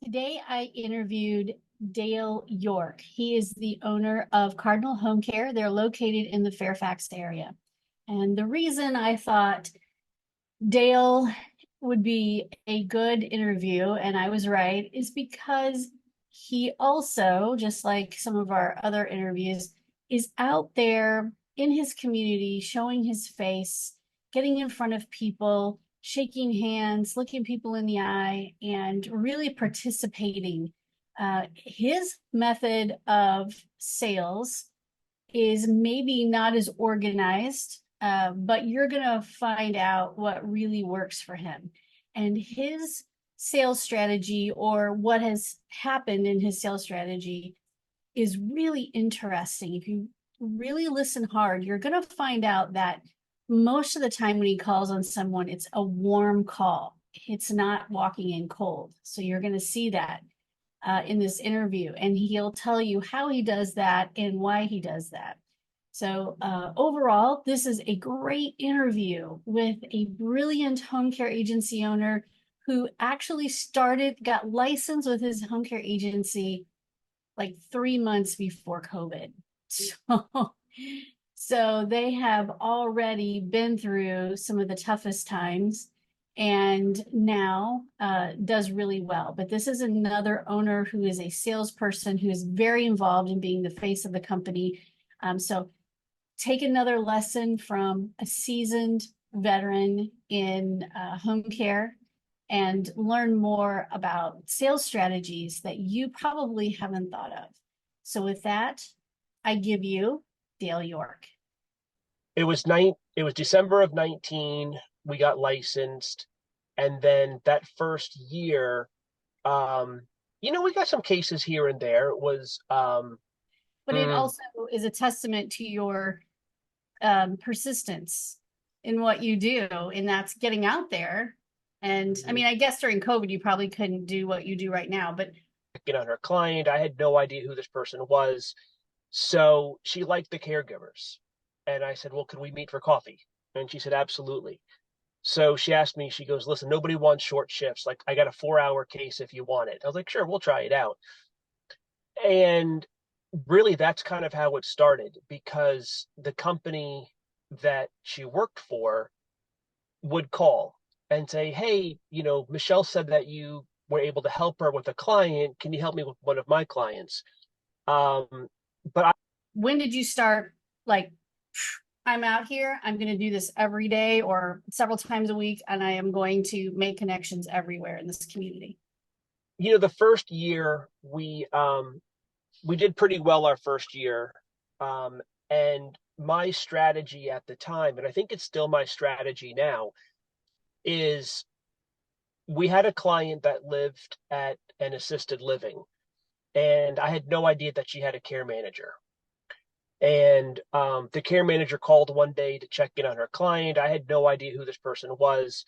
Today I interviewed Dale York. He is the owner of Cardinal Home Care. They're located in the Fairfax area. And the reason I thought Dale would be a good interview, and I was right, is because he also, just like some of our other interviews, is out there in his community, showing his face, getting in front of people, shaking hands, looking people in the eye, and really participating. His method of sales is maybe not as organized, but you're going to find out what really works for him. And his sales strategy, or what has happened in his sales strategy, is really interesting. If you really listen hard, you're going to find out that most of the time when he calls on someone, it's a warm call. It's not walking in cold. So you're going to see that in this interview, and he'll tell you how he does that and why he does that. So overall, this is a great interview with a brilliant home care agency owner who actually got licensed with his home care agency like 3 months before COVID. So they have already been through some of the toughest times and now does really well. But this is another owner who is a salesperson who is very involved in being the face of the company. So take another lesson from a seasoned veteran in home care and learn more about sales strategies that you probably haven't thought of. So with that, I give you Dale York. It was December of 19. We got licensed, and then that first year, we got some cases here and there. It was But it mm, also is a testament to your persistence in what you do, and that's getting out there. And I mean, I guess during COVID, you probably couldn't do what you do right now, but checking on her client. I had no idea who this person was, so she liked the caregivers, and I said, "Well, can we meet for coffee?" And she said, "Absolutely." So she asked me, she goes, "Listen, nobody wants short shifts. Like, I got a 4-hour case if you want it." I was like, "Sure, we'll try it out." And really, that's kind of how it started, because the company that she worked for would call and say, "Hey, Michelle said that you were able to help her with a client. Can you help me with one of my clients?" Um, but I, when did you start, like, I'm out here, I'm going to do this every day or several times a week, and I am going to make connections everywhere in this community? the first year we did pretty well our first year. And my strategy at the time, and I think it's still my strategy now, is we had a client that lived at an assisted living, and I had no idea that she had a care manager. And the care manager called one day to check in on her client. I had no idea who this person was.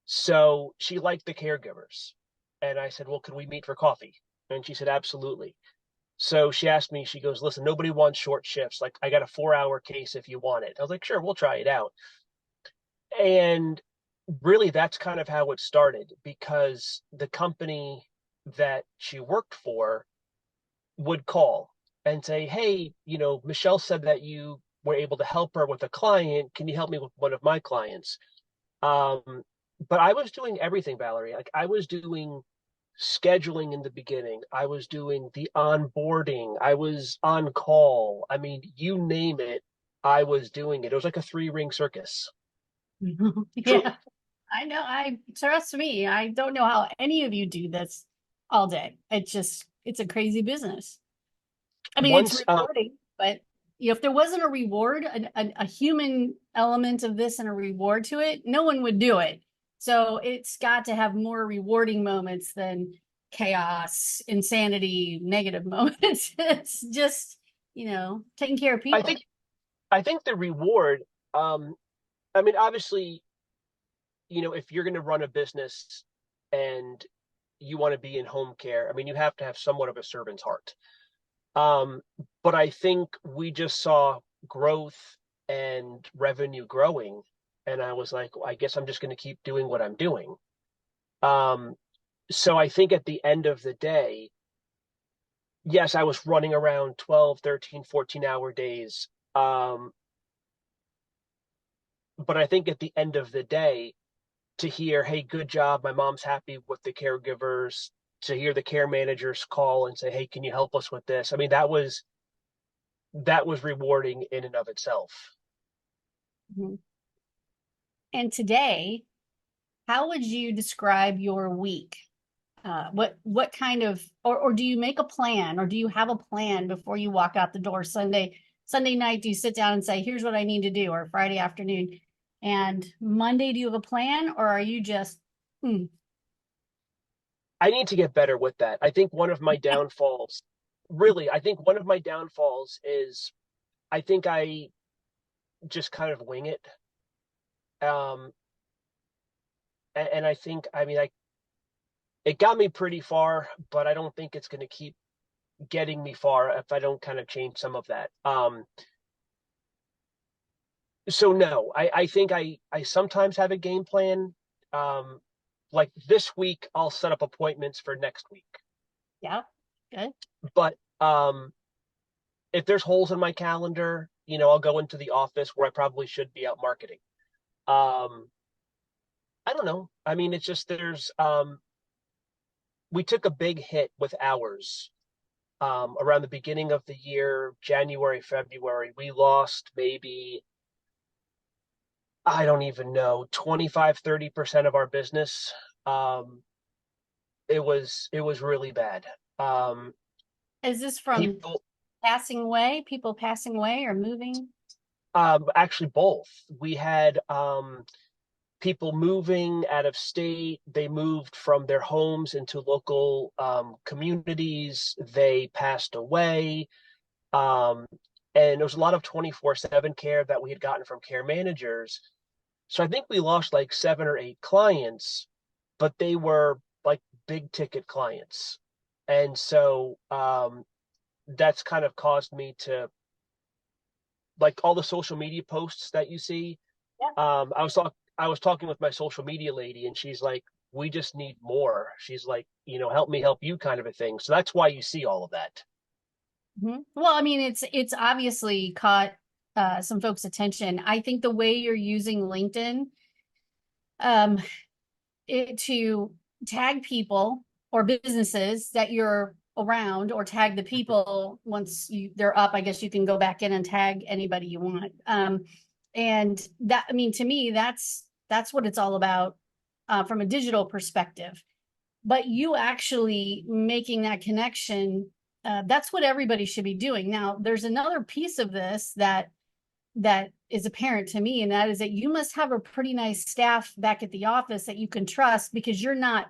So she liked the caregivers. And I said, "Well, can we meet for coffee?" And she said, "Absolutely." So she asked me, she goes, "Listen, nobody wants short shifts. Like, I got a 4-hour case if you want it." I was like, "Sure, we'll try it out." And really, that's kind of how it started, because the company that she worked for would call and say, "Hey, Michelle said that you were able to help her with a client. Can you help me with one of my clients?" Um, but I was doing everything, Valerie. Like, I was doing scheduling in the beginning. I was doing the onboarding. I was on call. I mean, you name it, I was doing it. It was like a three-ring circus. Truly. Yeah, I know. I trust me. I don't know how any of you do this all day. It's a crazy business. I mean, it's Once rewarding, but if there wasn't a reward, a human element of this and a reward to it, no one would do it. So it's got to have more rewarding moments than chaos, insanity, negative moments. It's just, taking care of I people. think I think the reward, um, I mean, obviously, if you're going to run a business and you want to be in home care, I mean, you have to have somewhat of a servant's heart. Um, but I think we just saw growth and revenue growing. And I was like, well, I guess I'm just going to keep doing what I'm doing. Um, So I think at the end of the day, yes, I was running around 12, 13, 14-hour days. Um, but I think at the end of the day, to hear, hey, good job, my mom's happy with the caregivers, to hear the care managers call and say, hey, can you help us with this? I mean, that was rewarding in and of itself. Mhm. And today, how would you describe your week? What kind of or do you make a plan or do you have a plan before you walk out the door Sunday night? Do you sit down and say, here's what I need to do, or Friday afternoon? And Monday, do you have a plan, or are you just hmm, I need to get better with that. I think one of my downfalls, really, I think one of my downfalls is I think I just kind of wing it. Um, and I think, I mean, it got me pretty far, but I don't think it's going to keep getting me far if I don't kind of change some of that. So no, I think I sometimes have a game plan. Um, like this week, I'll set up appointments for next week. yeah, good. But if there's holes in my calendar, I'll go into the office where I probably should be out marketing. Um, I don't know. I mean, it's just we took a big hit with hours around the beginning of the year, January, February. We lost maybe, I don't even know, 25, 30% of our business. Um, it was really bad. Um, Is this from people people passing away or moving? actually both. We had people moving out of state. They moved from their homes into local communities. They passed away. Um, and there was a lot of 24/7 care that we had gotten from care managers. So I think we lost like 7 or 8 clients, but they were like big ticket clients. And so that's kind of caused me to, like, all the social media posts that you see. Yeah. I was talking with my social media lady, and she's like, "We just need more." She's like, "Help me help you," kind of a thing. So that's why you see all of that. Mhm. Well, I mean, it's obviously caught some folks' attention. I think the way you're using LinkedIn um, to tag people or businesses that you're around, or tag the people once they're up. I guess you can go back in and tag anybody you want. And that, I mean, to me, that's what it's all about from a digital perspective. But you actually making that connection, that's what everybody should be doing. Now, there's another piece of this that is apparent to me, and that is that you must have a pretty nice staff back at the office that you can trust, because you're not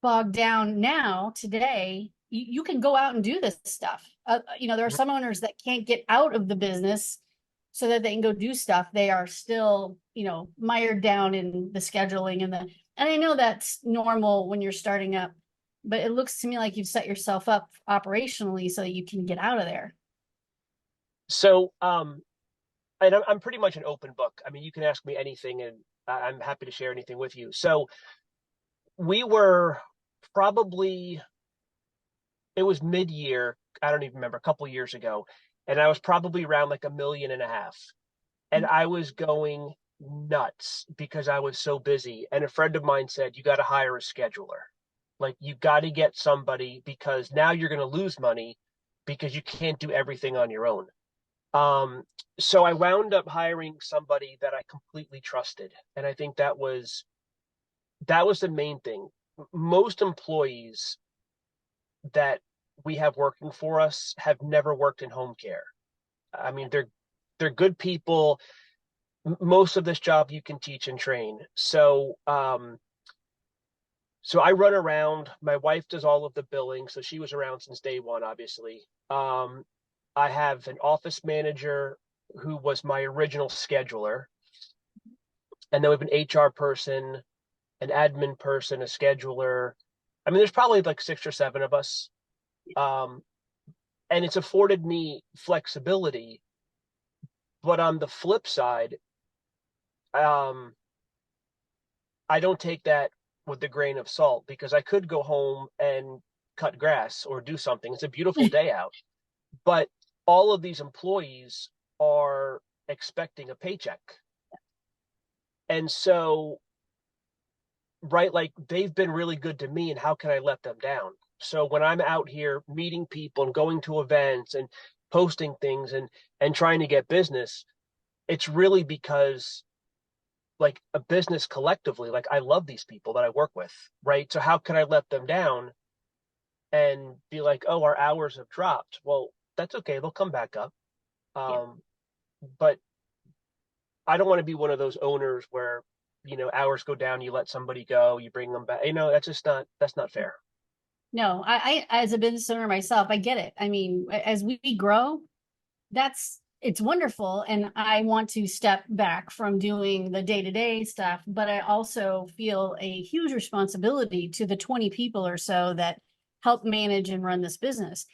bogged down now today. You can go out and do this stuff. There are some owners that can't get out of the business so that they can go do stuff. They are still, mired down in the scheduling and I know that's normal when you're starting up, but it looks to me like you've set yourself up operationally so that you can get out of there. So, and I'm pretty much an open book. I mean, you can ask me anything, and I'm happy to share anything with you. So we were probably, it was mid-year. I don't even remember, a couple years ago, and I was probably around like 1.5 million, and I was going nuts because I was so busy. And a friend of mine said, "You got to hire a scheduler. Like, you got to get somebody, because now you're going to lose money because you can't do everything on your own." Um, so I wound up hiring somebody that I completely trusted, and I think that was the main thing. Most employees that we have working for us have never worked in home care. I mean, they're good people. Most of this job you can teach and train. So I run around. My wife does all of the billing, so she was around since day one, obviously. I have an office manager who was my original scheduler, and then we have an HR person, an admin person, a scheduler. I mean, there's probably like 6 or 7 of us, um, and it's afforded me flexibility. But on the flip side, um, I don't take that. with a grain of salt because I could go home and cut grass or do something. It's a beautiful day out. But all of these employees are expecting a paycheck. And so, right, like they've been really good to me, and how can I let them down? So when I'm out here meeting people and going to events and posting things and trying to get business, it's really because like a business collectively, like I love these people that I work with, right? So how can I let them down and be like, oh, our hours have dropped? Well, that's okay. They'll come back up. Yeah. But I don't want to be one of those owners where, hours go down, you let somebody go, you bring them back. That's not fair. No, as a business owner myself, I get it. I mean, as we grow, it's wonderful. And I want to step back from doing the day-to-day stuff, but I also feel a huge responsibility to the 20 people or so that help manage and run this business.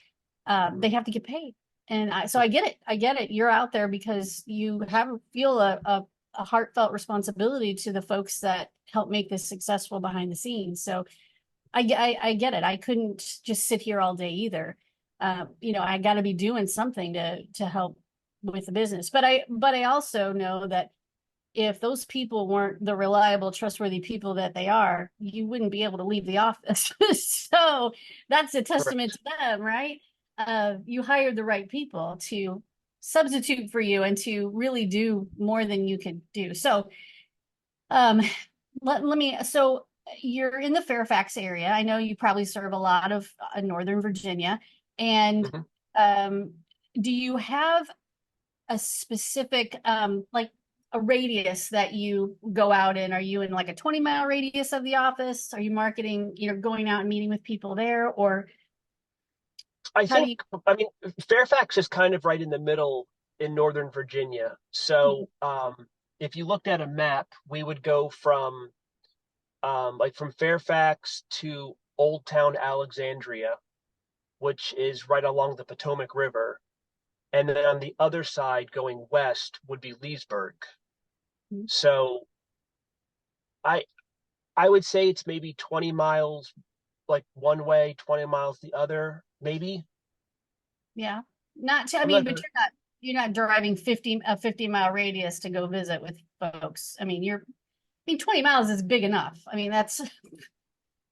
They have to get paid. And so I get it. I get it. You're out there because you feel a heartfelt responsibility to the folks that help make this successful behind the scenes. So I get it. I couldn't just sit here all day either. I got to be doing something to help with the business. But I also know that if those people weren't the reliable, trustworthy people that they are, you wouldn't be able to leave the office. So that's a testament Correct. to them, right? You hired the right people to substitute for you and to really do more than you could do. So um, so you're in the Fairfax area. I know you probably serve a lot of Northern Virginia. And Mhm. um, do you have a specific, like a radius that you go out in? Are you in like a 20-mile radius of the office? Are you marketing, going out and meeting with people there? Or I how do think, you? I mean, Fairfax is kind of right in the middle in Northern Virginia. So, if you looked at a map, we would go from like from Fairfax to Old Town Alexandria, which is right along the Potomac River. And then on the other side, going west, would be Leesburg. So I I would say it's maybe 20 miles like one way, 20 miles the other, maybe. Yeah. Not to, I I'm mean, not but sure. you're not driving 50-mile radius to go visit with folks. I mean, I mean, 20 miles is big enough. I mean, it's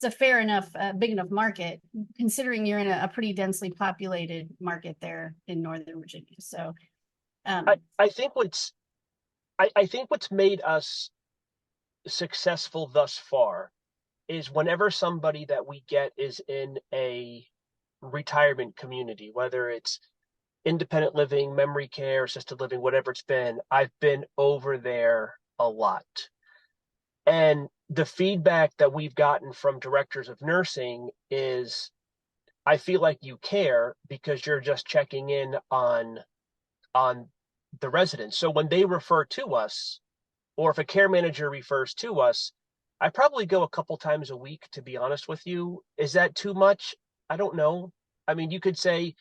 a fair enough, big enough market, considering you're in a pretty densely populated market there in Northern Virginia. So, I, um, I think what's I think what's made us successful thus far is whenever somebody that we get is in a retirement community, whether it's independent living, memory care, assisted living, whatever it's been, I've been over there a lot. And the feedback that we've gotten from directors of nursing is I feel like you care because you're just checking in on the residents. So when they refer to us, or if a care manager refers to us, I probably go a couple times a week, to be honest with you. Is that too much? I don't know. I mean, you could say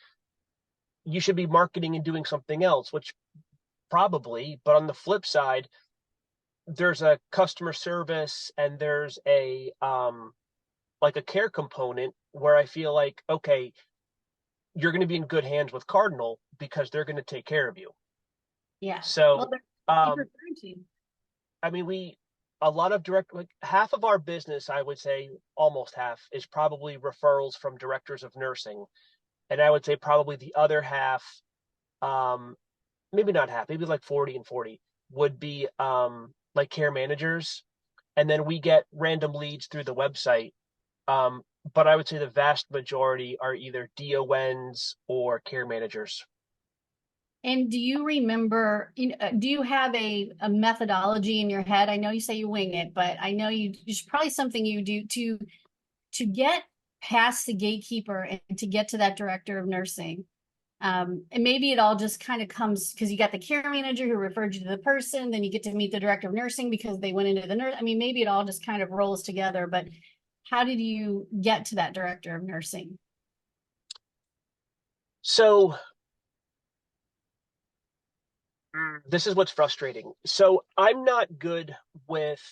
you should be marketing and doing something else, which probably, but on the flip side, there's a customer service and there's a like a care component where I feel like, okay, you're going to be in good hands with Cardinal because they're going to take care of you. yeah. Well, So, keep um, referring to you. I mean, a lot of direct, like half of our business, I would say almost half, is probably referrals from directors of nursing. And I would say probably the other half, um, maybe not half, maybe like 40 and 40 would be like care managers. And then we get random leads through the website. Um, but I would say the vast majority are either DONs or care managers. And do you remember, do you have a methodology in your head? I know you say you wing it, but I know there's probably something you do to get past the gatekeeper and to get to that director of nursing. And maybe it all just kind of comes because you got the care manager who referred you to the person, then you get to meet the director of nursing because they went into the nurse. I mean, maybe it all just kind of rolls together, but how did you get to that director of nursing? So this is what's frustrating. So I'm not good with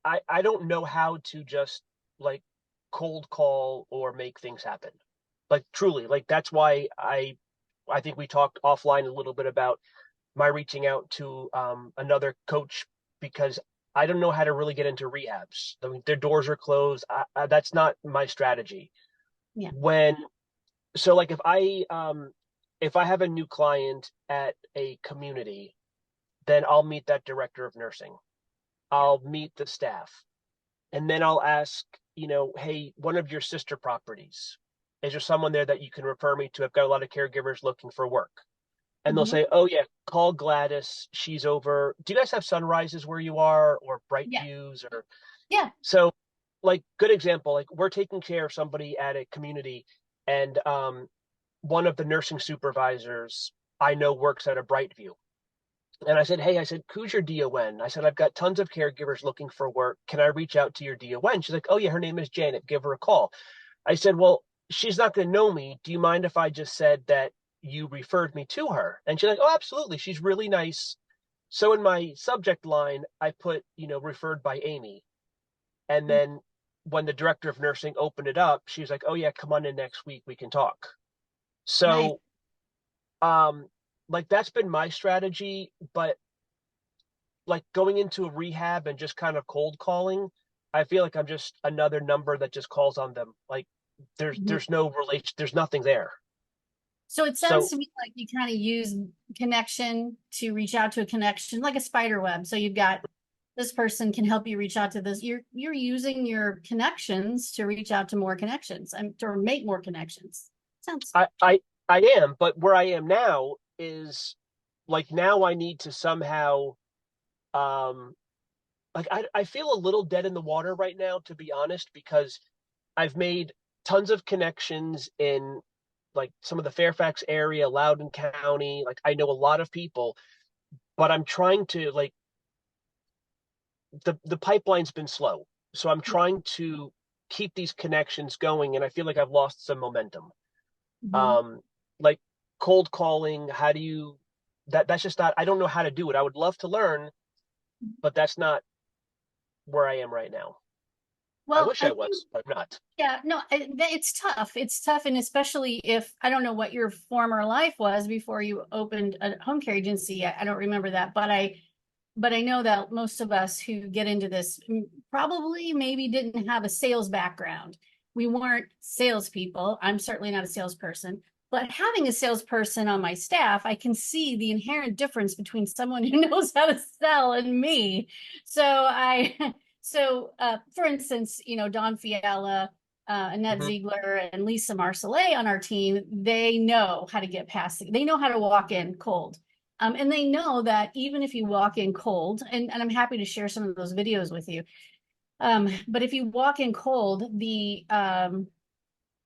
I don't know how to just like cold call or make things happen. Like truly, like that's why I think we talked offline a little bit about my reaching out to another coach because I don't know how to really get into rehabs. I mean, their doors are closed. That's not my strategy. Yeah. When so like if I have a new client at a community, then I'll meet that director of nursing. Yeah. I'll meet the staff, and then I'll ask, hey, one of your sister properties, is there someone there that you can refer me to? I've got a lot of caregivers looking for work. And they'll Hmm. say, oh, yeah, call Gladys. She's over. Do you guys have sunrises where you are or bright Yeah. views? Or Yeah. so, like, good example, like, we're taking care of somebody at a community, and one of the nursing supervisors I know works at a bright view. And I said, hey, I said, who's your DON? I said, I've got tons of caregivers looking for work. Can I reach out to your DON? She's like, oh, yeah, her name is Janet. Give her a call. I said, well, she's not going to know me. Do you mind if I just said that you referred me to her? And she's like, oh, absolutely. She's really nice. So in my subject line, I put, referred by Amy. And then when the director of nursing opened it up, she's like, oh, yeah, come on in next week. We can talk. Nice. So, um, like that's been my strategy. But like going into a rehab and just kind of cold calling, I feel like I'm just another number that just calls on them. Like Mhm. there's no relation, there's nothing there. So it sounds So to me like you kind of use connection to reach out to a connection, like a spider web. So you've got this person can help you reach out to this. You're using your connections to reach out to more connections and to make more connections. Sounds. I I am, but where I am now is like now I need to somehow um like I feel a little dead in the water right now, to be honest, because I've made tons of connections in like some of the Fairfax area, Loudoun County. Like I know a lot of people, but I'm trying to like the pipeline's been slow. So I'm Yeah. trying to keep these connections going and I feel like I've lost some momentum. Mhm. Um like cold calling, how do you that's just not I don't know how to do it. I would love to learn, but that's not where I am right now. I Well, wish I I think, was, but I'm not. yeah, no, it's tough. It's tough. And especially if I don't know what your former life was before you opened a home care agency. I don't remember that, but I know that most of us who get into this probably maybe didn't have a sales background. We weren't salespeople. I'm certainly not a salesperson, but having a salesperson on my staff, I can see the inherent difference between someone who knows how to sell and me. So for instance, Don Fiala, Annette Hmm. Ziegler, and Lisa Marcellet on our team, they know how to get past it. They know how to walk in cold. And they know that even if you walk in cold, and I'm happy to share some of those videos with you. But if you walk in cold,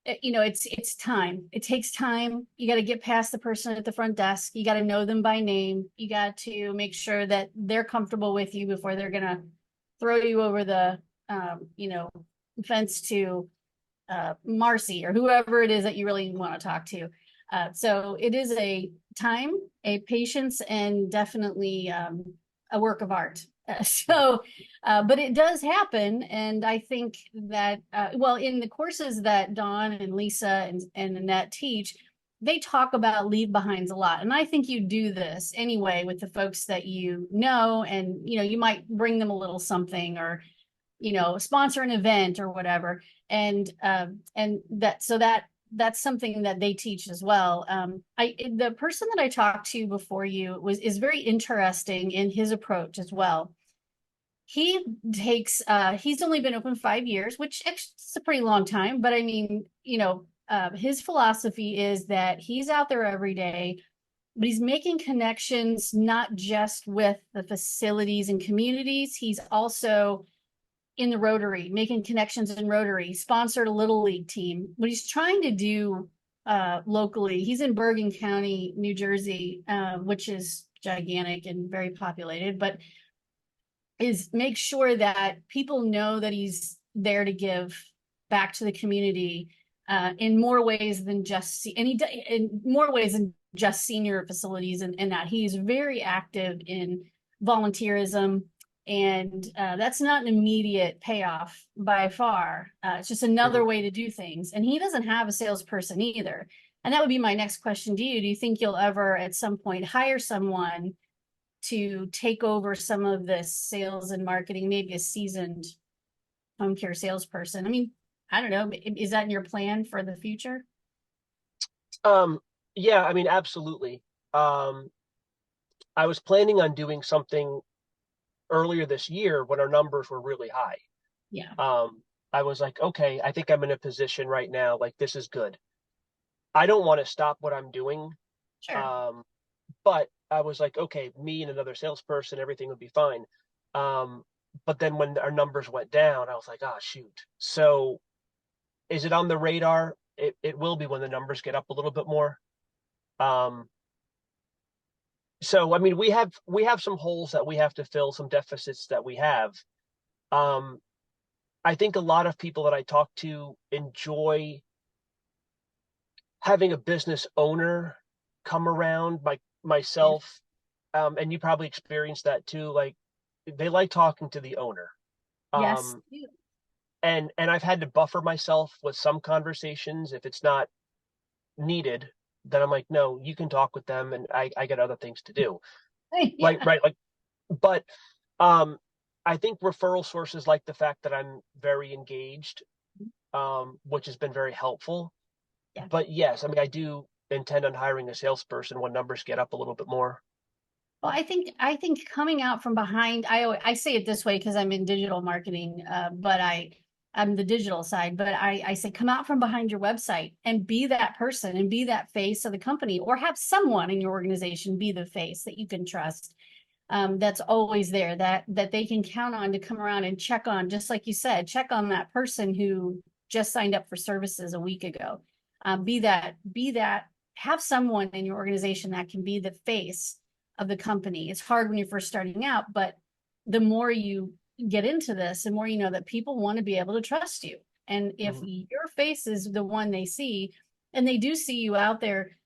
it's time. It takes time. You got to get past the person at the front desk. You got to know them by name. You got to make sure that they're comfortable with you before they're gonna throw you over the fence to Marcy or whoever it is that you really want to talk to. So it is a time, a patience, and definitely a work of art. But it does happen. And I think that, well, in the courses that Dawn and Lisa and Annette teach, they talk about leave behinds a lot. And I think you do this anyway with the folks that you know, and, you might bring them a little something or, sponsor an event or whatever. And that's something that they teach as well. The person that I talked to before you is very interesting in his approach as well. He's only been open 5 years, which is a pretty long time, but I mean, his philosophy is that he's out there every day, but he's making connections not just with the facilities and communities. He's also in the Rotary, making connections in Rotary, sponsored a little league team. What he's trying to do locally, he's in Bergen County, New Jersey, which is gigantic and very populated, but is make sure that people know that he's there to give back to the community in more ways than just in more ways than just senior facilities, and that he's very active in volunteerism, And that's not an immediate payoff by far. It's just another Mhm. way to do things. And he doesn't have a salesperson either. And that would be my next question to you. Do you think you'll ever at some point hire someone to take over some of this sales and marketing, maybe a seasoned home care salesperson? I mean, I don't know. Is that in your plan for the future? Um, yeah, I mean, absolutely. Um, I was planning on doing something earlier this year when our numbers were really high. Yeah, Um, I was like, okay, I think I'm in a position right now, like this is good. I don't want to stop what I'm doing. sure. Um, but I was like, okay, me and another salesperson, everything would be fine. Um, but then when our numbers went down, I was like, ah, shoot. So is it on the radar? It will be when the numbers get up a little bit more. Um, so I mean, we have some holes that we have to fill, some deficits that we have. Um, I think a lot of people that I talk to enjoy having a business owner come around, like Yeah. myself, and you probably experienced that too. Like they like talking to the owner. Yes. Um, and I've had to buffer myself with some conversations if it's not needed. Then I'm like, no, you can talk with them, and I got other things to do. Like Yeah. right, like, but um, I think referral sources like the fact that I'm very engaged, which has been very helpful. Yeah. But yes, I mean, I do intend on hiring a salesperson when numbers get up a little bit more. Well, I think coming out from behind, I say it this way because I'm in digital marketing, but I'm the digital side, but I say come out from behind your website and be that person and be that face of the company, or have someone in your organization be the face that you can trust. That's always there, that they can count on to come around and check on, just like you said, check on that person who just signed up for services a week ago. Be that, have someone in your organization that can be the face of the company. It's hard when you're first starting out, but the more you get into this, the more you know that people want to be able to trust you. And if Mhm. your face is the one they see, and they do see you out there,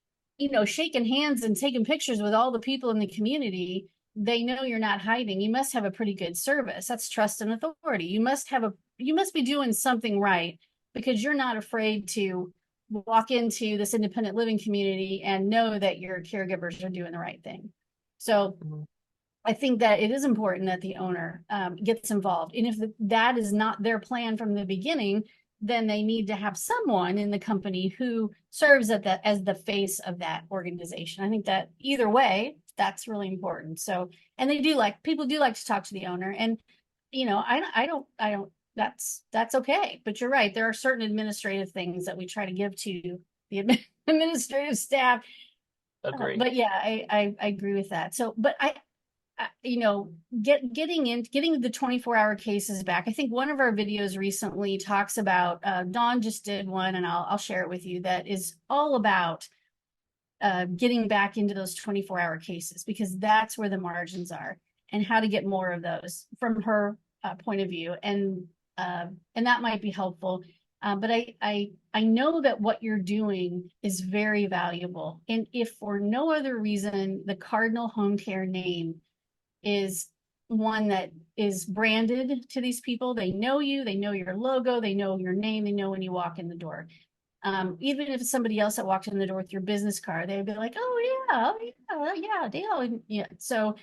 shaking hands and taking pictures with all the people in the community, they know you're not hiding. You must have a pretty good service. That's trust and authority. You must be doing something right, because you're not afraid to walk into this independent living community and know that your caregivers are doing the right thing. So Mhm. I think that it is important that the owner gets involved. And if that is not their plan from the beginning, then they need to have someone in the company who serves as the face of that organization. I think that either way, that's really important. So, and people do like to talk to the owner. And, I don't, that's okay. But you're right. There are certain administrative things that we try to give to the administrative staff. Agree. But yeah, I agree with that. So, but you know, getting the 24-hour cases back. I think one of our videos recently talks about, Dawn just did one, and I'll share it with you, that is all about getting back into those 24-hour cases, because that's where the margins are, and how to get more of those from her point of view. And that might be helpful. But I know that what you're doing is very valuable. And if for no other reason, the Cardinal Home Care name is one that is branded to these people. They know you, they know your logo, they know your name, they know when you walk in the door. Even if it's somebody else that walked in the door with your business card, they'd be like, oh yeah, Dale. And yeah. So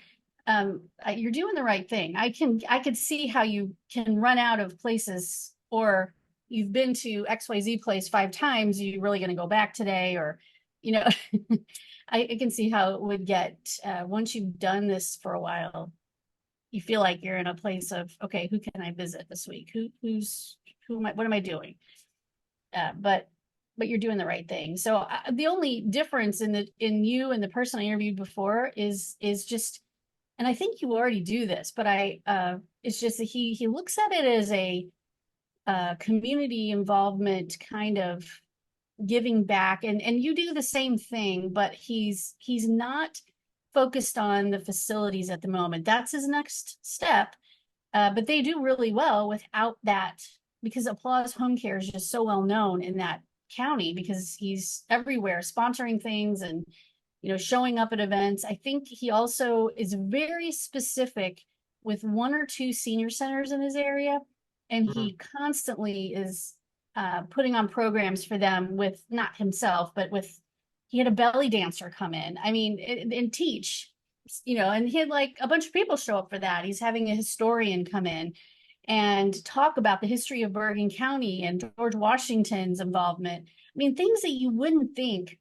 you're doing the right thing. I could see how you can run out of places, or you've been to XYZ place 5 times, you're really going to go back today, or you know, I can see how it would get, once you've done this for a while, you feel like you're in a place of, okay, who can I visit this week? What am I doing? But you're doing the right thing. So the only difference in you and the person I interviewed before is just, and I think you already do this, but it's just that he looks at it as a community involvement kind of giving back, and you do the same thing, but he's not focused on the facilities at the moment. That's his next step. But they do really well without that, because Applause Home Care is just so well known in that county, because he's everywhere sponsoring things and showing up at events. I think he also is very specific with one or two senior centers in his area, and Mm. he constantly is putting on programs for them with not himself, but with he had a belly dancer come in. I mean, and teach, and he had like a bunch of people show up for that. He's having a historian come in and talk about the history of Bergen County and George Washington's involvement. I mean, things that you wouldn't think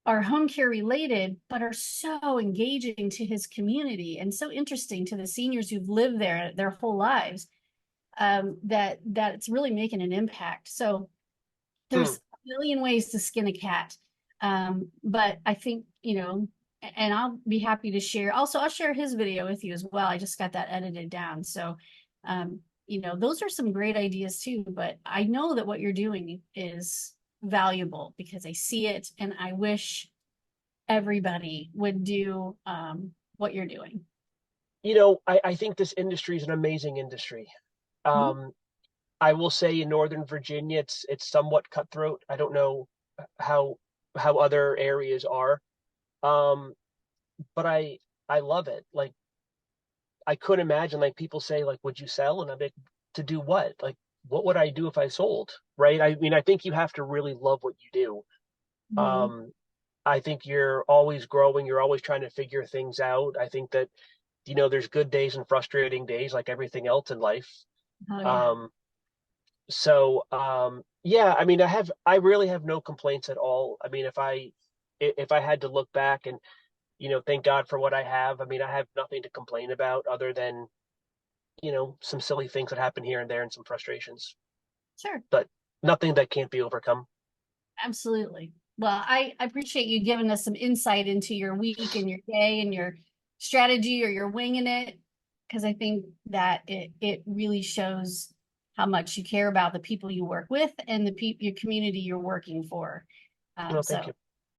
are home care related, but are so engaging to his community and so interesting to the seniors who've lived there their whole lives, that it's really making an impact. So Hmm. there's a million ways to skin a cat. But I think, and I'll be happy to share. Also, I'll share his video with you as well. I just got that edited down. So, those are some great ideas too. But I know that what you're doing is valuable because I see it, and I wish everybody would do what you're doing. I think this industry is an amazing industry. Mhm. Um, I will say in Northern Virginia, it's somewhat cutthroat. I don't know how how other areas are, um, but I love it. Like I could imagine like people say like, would you sell? And I'm like, to do what? Like, what would I do if I sold? Right? I mean, I think you have to really love what you do. Mhm. I think you're always growing. You're always trying to figure things out. I think that there's good days and frustrating days like everything else in life. Oh yeah. Um, yeah, I mean, I really have no complaints at all. I mean, if I had to look back and, thank God for what I have, I mean, I have nothing to complain about other than, some silly things that happen here and there and some frustrations, Sure. but nothing that can't be overcome. Absolutely. Well, I appreciate you giving us some insight into your week and your day and your strategy or your winging it, because I think that it really shows how much you care about the people you work with and your community you're working for. No, thank So you.